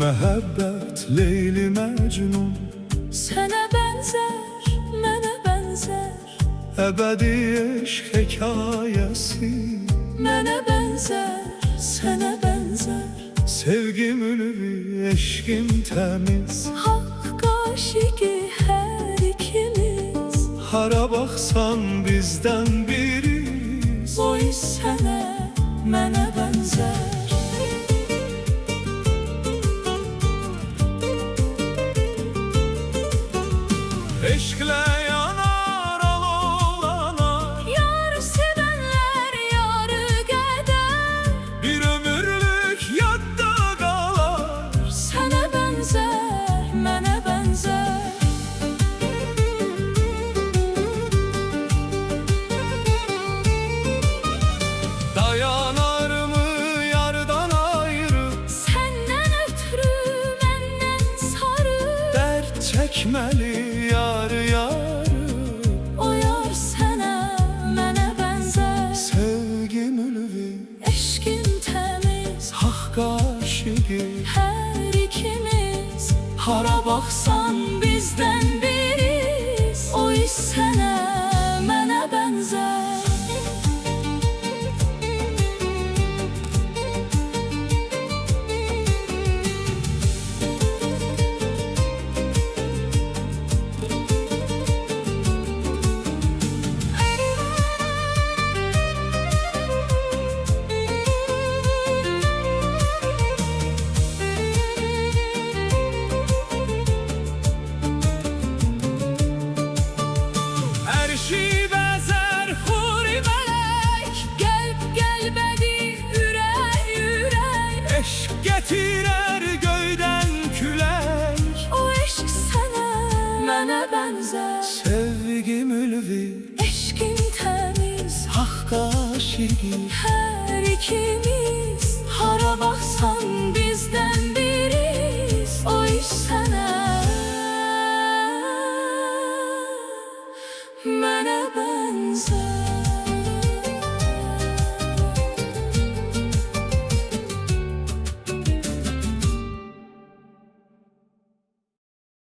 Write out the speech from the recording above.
Məhəbbət Leyli Məcnun Sənə bənzər, mənə bənzər, əbədi eşq hekayəsi. mənə bənzər, sənə bənzər, Sevgim ülvi, eşqim təmiz, haqq aşiqi hər ikimiz. hara baxsan bizdən biriz. Oy sənə, mənə bənzər. Eşqlə yanar aloğlanar, Yar sevənlər yarı qədər, bir ömürlük yadda qalar. sənə bənzər, mənə bənzər. Dayanarmı yardan ayrı, Səndən ötürü məndən sarı, dərd çəkməli yarı yarı. o yar sənə, mənə bənzər. Sevgim ülvi, Eşqim təmiz, haqq aşiqi, hər ikimiz. hara Baxsan bizdən biriz. Oy sənə, mənə bənzər. ərşi bəzər xuri mələk, Qəlb qəlbədir, ürək ürək. eşq gətirər göydən külək. O eşq sənə, mənə bənzər. Sevgim ülvi, Eşqim təmiz, haqq aşiqi, hər ikimiz.